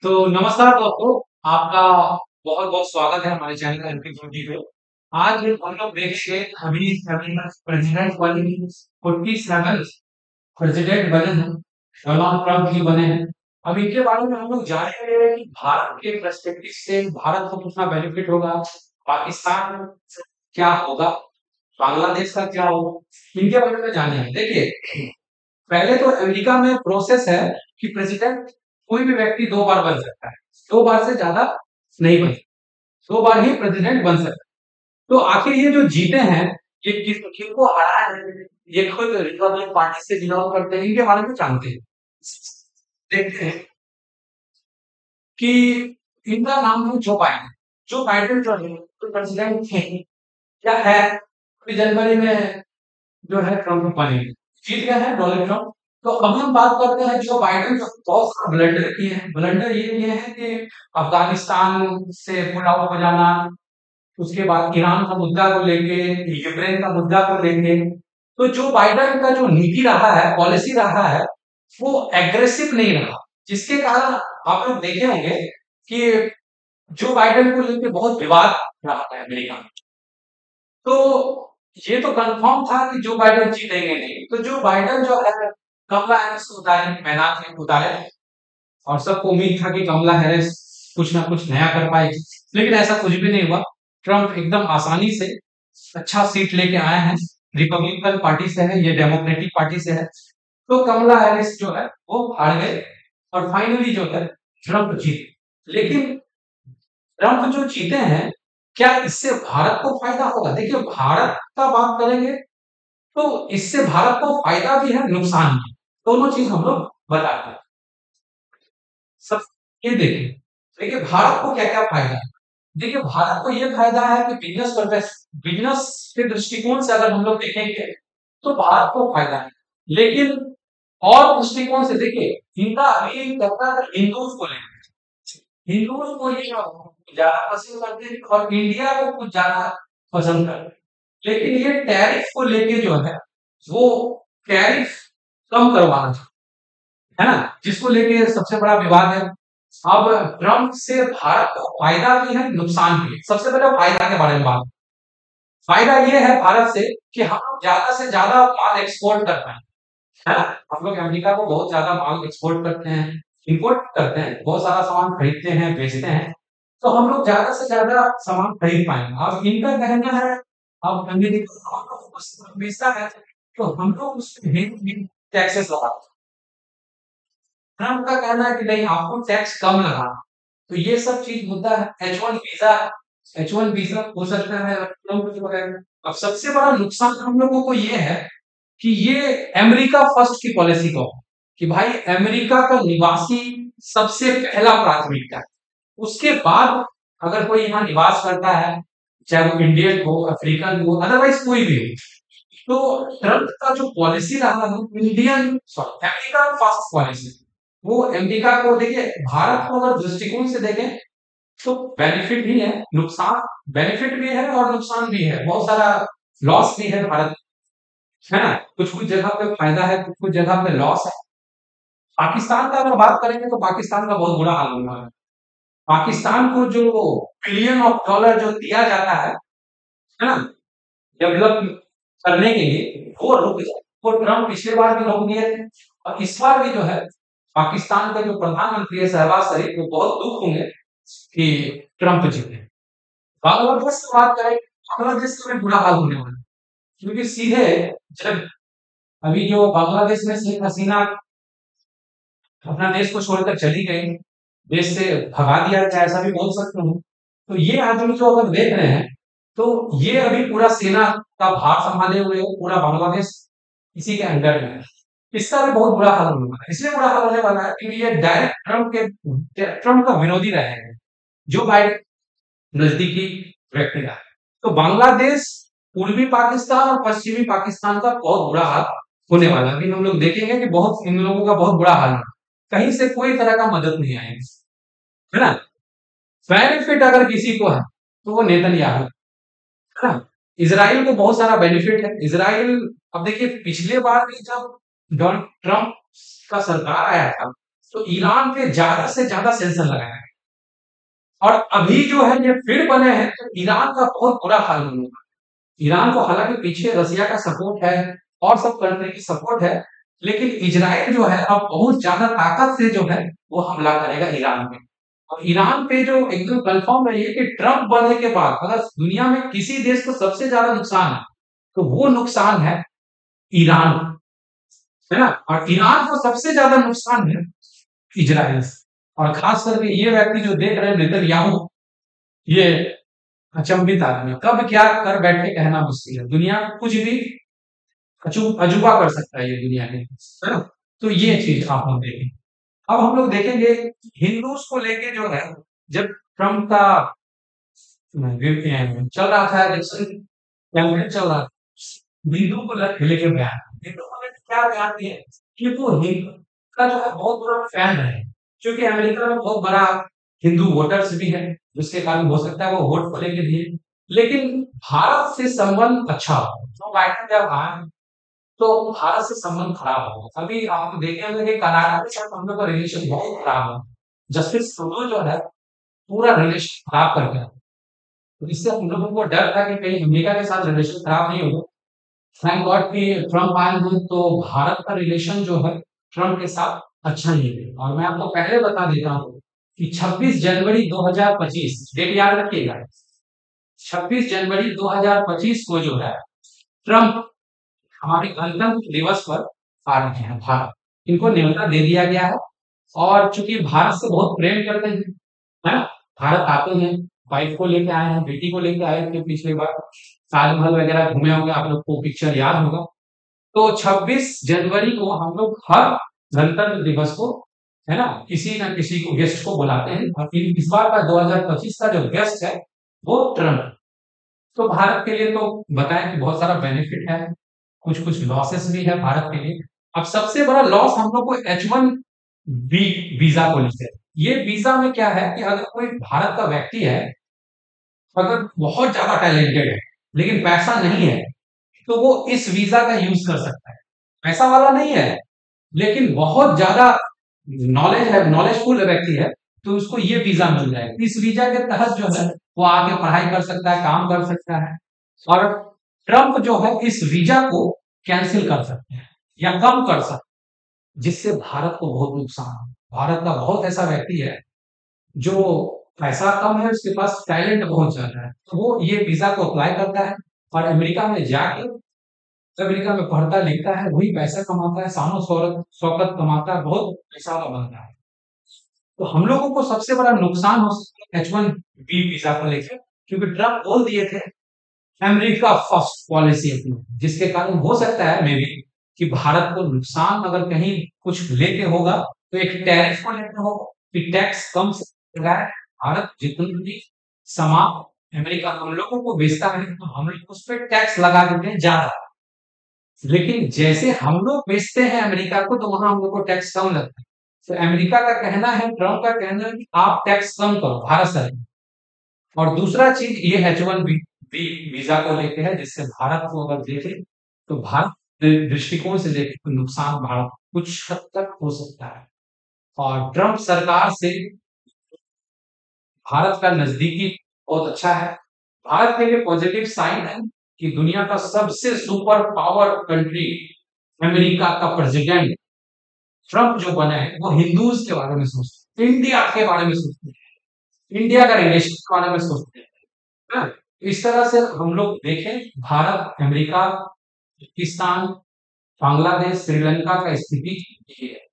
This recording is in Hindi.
तो नमस्कार दोस्तों, आपका बहुत-बहुत स्वागत है हमारे चैनल एमपी हिंदी पे। आज हम लोग देखेंगे अभी अभी प्रेसिडेंट वाली 47 प्रेसिडेंट बने हैं, डोनाल्ड ट्रंप जी बने हैं। अब इनके बारे में हम लोग जानेंगे कि भारत के पर्सपेक्टिव से भारत को कितना बेनिफिट होगा, पाकिस्तान से क्या होगा, बांग्लादेश का क्या होगा, इनके बारे में जानेंगे। देखिए, पहले तो अमेरिका में प्रोसेस है कि प्रेसिडेंट कोई भी व्यक्ति 2 बार बन सकता है। 2 बार से ज़्यादा नहीं बन सकता। 2 बार ही प्रेसिडेंट बन सकता है। तो आखिर ये जो जीते हैं, ये किनको हराए हैं, ये खुद रिपब्लिक पार्टी से बिलॉन्ग करते हैं, इनके बारे में जानते हैं। देखते हैं कि इनका नाम है जो बाइडेन। जो बाइडेन जो है, तो प्रेसिडेंट थे। क्या है? अभी जनवरी में जो है ट्रम्प बने, जीत गए हैं डोनाल्ड ट्रम्प। तो अब हम बात करते हैं जो बाइडेन जो बहुत सारा ब्लंडर किए हैं। ब्लंडर ये किए हैं कि अफगानिस्तान से पुल आउट हो जाना, उसके बाद ईरान का मुद्दा को लेके, यूक्रेन का मुद्दा को लेके। तो जो बाइडेन का जो नीति रहा है, पॉलिसी रहा है, वो एग्रेसिव नहीं रहा, जिसके कारण आप लोग देखे होंगे कि जो बाइडेन को लेके बहुत विवाद रहा है अमेरिका में। तो ये तो कंफर्म था कि जो बाइडेन जीतेंगे नहीं। तो जो बाइडेन जो है, कमला हैरिस को उतारे, मैदान में उतारे, और सबको उम्मीद था कि कमला हैरिस कुछ ना कुछ नया कर पाएगी, लेकिन ऐसा कुछ भी नहीं हुआ। ट्रम्प एकदम आसानी से अच्छा सीट लेके आए हैं। रिपब्लिकन पार्टी से है, ये डेमोक्रेटिक पार्टी से है। तो कमला हैरिस जो है वो हार गए, और फाइनली जो है ट्रम्प जीते। लेकिन ट्रम्प जो जीते हैं, क्या इससे भारत को फायदा होगा? देखिए, भारत का बात करेंगे तो इससे भारत को फायदा भी है, नुकसान भी। दोनों चीज हम लोग बताते हैं। सब ये देखिए, देखिए भारत को क्या क्या फायदा है। देखिए, भारत को ये फायदा है कि बिजनेस के दृष्टिकोण से अगर हम लोग देखेंगे तो भारत को फायदा है। लेकिन और दृष्टिकोण से देखिए, इनका अभी कहता है हिंदूज को लेकर, हिंदूज को ये ज्यादा पसंद करते हैं और इंडिया को कुछ ज्यादा पसंद करते हैं। लेकिन ये टैरिफ को लेके जो है, वो टैरिफ कम करवाना चाहते हैं, है ना, जिसको लेके सबसे बड़ा विवाद है। अब ट्रम्प से भारत को फायदा भी है, नुकसान भी है। सबसे पहले फायदा के बारे में बात। फायदा ये है भारत से कि हम लोग ज्यादा से ज्यादा माल एक्सपोर्ट कर पाए, है ना। हम लोग अमेरिका को बहुत ज्यादा माल एक्सपोर्ट करते हैं, इंपोर्ट करते हैं, बहुत सारा सामान खरीदते हैं, बेचते हैं। तो हम लोग ज्यादा से ज्यादा सामान खरीद पाएंगे। अब इनका कहना है, अब अमेरिका बेचता है तो हम लोग उस टैक्सेस लगाते हैं। ट्रम्प का कहना है कि नहीं, आपको टैक्स कम लगाना। तो ये सब चीज मुद्दा है। H1 वीजा हो सकता है ट्रम्प जो है। अब सबसे बड़ा नुकसान हम लोगों को ये है कि ये अमेरिका फर्स्ट की पॉलिसी को, कि भाई अमेरिका का निवासी सबसे पहला प्राथमिकता है। उसके बाद अगर कोई यहाँ निवास करता है, चाहे वो इंडियन हो, अफ्रीकन हो, अदरवाइज कोई भी हो। तो ट्रम्प का जो पॉलिसी रहा है, Indian sorry America first policy, वो अमेरिका को देखिए, भारत को अगर दृष्टिकोण से देखें तो बेनिफिट भी है, नुकसान, बेनिफिट भी है और नुकसान भी है, बहुत सारा लॉस भी है भारत, है ना। कुछ कुछ जगह पे फायदा है, कुछ कुछ जगह पे लॉस है। पाकिस्तान का अगर बात करेंगे तो पाकिस्तान का बहुत बुरा हाल हुआ है। पाकिस्तान को जो बिलियन ऑफ डॉलर जो दिया जाता है ना, डेवलप करने के लिए, वो रुक गया। वो ट्रम्प पिछले बार भी रोक दिए थे, और इस बार भी जो है पाकिस्तान का जो प्रधानमंत्री है शहबाज शरीफ, वो बहुत दुख होंगे कि ट्रम्प जीते। बांग्लादेश की बात करें, बांग्लादेश का भी बुरा हाल होने वाला है, क्योंकि सीधे जब अभी जो बांग्लादेश में शेख हसीना अपना देश को छोड़कर चली गई, देश से भगा दिया जाए, ऐसा भी बोल सकते हूँ। तो ये आदमी जो अगर देख रहे हैं, तो ये अभी पूरा सेना का भार संभाले हुए हो, पूरा बांग्लादेश इसी के अंडर में है। इसका भी बहुत बुरा हाल होने वाला है। इसलिए बुरा हाल होने वाला है क्योंकि ये डायरेक्ट ट्रम्प का विरोधी रहे हैं, जो बाइडेन नजदीकी व्यक्ति रहा है। तो बांग्लादेश, पूर्वी पाकिस्तान और पश्चिमी पाकिस्तान का बहुत बुरा हाल होने वाला है। अभी हम लोग देखेंगे कि बहुत इन लोगों का बहुत बुरा हाल है, कहीं से कोई तरह का मदद नहीं आएगी, है ना। बेनिफिट अगर किसी को है तो वो नेतन्याहू, है ना। इसराइल को बहुत सारा बेनिफिट है। इसराइल, अब देखिए पिछले बार भी जब डोनाल्ड ट्रम्प का सरकार आया था, तो ईरान पे ज़्यादा से ज़्यादा सेंसर लगाया है। और अभी जो है ये फिर बने हैं तो ईरान का बहुत बुरा हाल होने वाला है। ईरान को हालाँकि पीछे रसिया का सपोर्ट है और सब कंट्री की सपोर्ट है, लेकिन इज़राइल जो है अब बहुत ज़्यादा ताकत से जो है वो हमला करेगा ईरान पे। और ईरान पे जो एकदम कन्फर्म है ये कि ट्रम्प बनने के बाद अगर दुनिया में किसी देश को सबसे ज़्यादा नुकसान है, तो वो नुकसान है ईरान को, है ना? और ईरान को सबसे ज़्यादा नुकसान है इज़राइल से। और ख़ास करके ये व्यक्ति जो देख रहे हैं नेतन्याहू, ये अचंभित आदमी है। कब क्या कर बैठे कहना मुश्किल है। दुनिया में कुछ भी अजूबा कर सकता है ये दुनिया में, है ना? तो ये चीज़ आप लोग देखें। अब हम लोग देखेंगे हिंदूज को लेके जो है जब ट्रम्प का चल रहा था इलेक्शन कैंपेन चल रहा था, हिंदू को लेके बयान, हिंदुओं ने क्या बयान दिए कि वो हिंदू का जो है बहुत बड़ा फैन है, क्योंकि अमेरिका में बहुत बड़ा हिंदू वोटर्स भी है, जिसके कारण हो सकता है वो वोट को लेके दिए। लेकिन भारत से संबंध अच्छा हो, जो बाइडेन जब आए तो भारत से संबंध खराब हो गया। अभी आप देखे होंगे कि कनाडा के साथ हम लोग का रिलेशन बहुत खराब है। जस्टिस ट्रूडो जो है पूरा रिलेशन खराब कर गया। तो इससे हम लोगों को डर था कि कहीं अमेरिका के साथ रिलेशन खराब नहीं होगा। थैंक गॉड कि ट्रम्प आए हैं तो भारत का रिलेशन जो है ट्रम्प के साथ अच्छा ही है। और मैं आपको पहले बता देता हूँ कि 26 जनवरी 2025 डेट याद रखिएगा। 26 जनवरी 2025 को जो है ट्रम्प हमारे गणतंत्र दिवस पर आ रहे हैं भारत। इनको न्योता दे दिया गया है और चूंकि भारत से बहुत प्रेम करते हैं, है ना? भारत आते हैं, वाइफ को लेके आए हैं, बेटी को लेके आए थे पिछली बार, ताजमहल वगैरह घूमे होंगे, आप लोग को पिक्चर याद होगा। तो 26 जनवरी को हम लोग हर गणतंत्र दिवस को, है ना, किसी ना किसी को गेस्ट को बुलाते हैं और इस बार का 2025 का जो गेस्ट है वो ट्रम्प है। तो भारत के लिए तो बताएं कि बहुत सारा बेनिफिट है, कुछ कुछ लॉसेस भी है भारत के लिए। अब सबसे बड़ा लॉस हम लोग को H1 बी वीजा को लेकर। ये वीजा में क्या है कि अगर कोई भारत का व्यक्ति है, अगर बहुत ज्यादा टैलेंटेड है लेकिन पैसा नहीं है, तो वो इस वीजा का यूज कर सकता है। पैसा वाला नहीं है लेकिन बहुत ज्यादा नॉलेज है, नॉलेजफुल व्यक्ति है, तो उसको ये वीजा मिल जाएगा। इस वीजा के तहत जो है वो आके पढ़ाई कर सकता है, काम कर सकता है। और ट्रम्प जो है इस वीजा को कैंसिल कर सकते हैं या कम कर सकते हैं, जिससे भारत को बहुत नुकसान है। भारत का बहुत ऐसा व्यक्ति है जो पैसा कम है, उसके पास टैलेंट बहुत ज्यादा है, तो वो ये वीजा को अप्लाई करता है और अमेरिका में जाके अमेरिका में पढ़ता लिखता है, वही पैसा कमाता है, शानो शौकत कमाता है, बहुत पैसा वाला बनता है। तो हम लोगों को सबसे बड़ा नुकसान हो सकता है H1 बी वीजा को लेकर, क्योंकि ट्रम्प बोल दिए थे अमेरिका फर्स्ट पॉलिसी अपनी, जिसके कारण हो सकता है मे बी कि भारत को नुकसान अगर कहीं कुछ लेके होगा तो एक टैरिफ को लेकर होगा कि टैक्स कम से लगाए। भारत जितनी भी सामान अमेरिका हम लोगों को बेचता है तो हम लोग उस पर टैक्स लगा देते हैं ज्यादा, लेकिन जैसे हम लोग बेचते हैं अमेरिका को तो वहां हम लोग को टैक्स कम लगता है। तो अमेरिका का कहना है, ट्रम्प का कहना है कि आप टैक्स कम करो भारत सरकार। और दूसरा चीज ये H1 बी वीजा को लेके है, जिससे भारत को अगर देखे तो भारत दृष्टिकोण से देखे तो नुकसान भारत कुछ हद तक हो सकता है। और ट्रम्प सरकार से भारत का नजदीकी बहुत अच्छा है। भारत के लिए पॉजिटिव साइन है कि दुनिया का सबसे सुपर पावर कंट्री अमेरिका का प्रेसिडेंट ट्रम्प जो बने हैं वो हिंदूज के बारे में सोचते हैं, इंडिया के बारे में सोचते हैं, इंडिया का रिलेशन के बारे में सोचते हैं, है ना? इस तरह से हम लोग देखें भारत, अमेरिका, पाकिस्तान, बांग्लादेश, श्रीलंका का स्थिति ये है।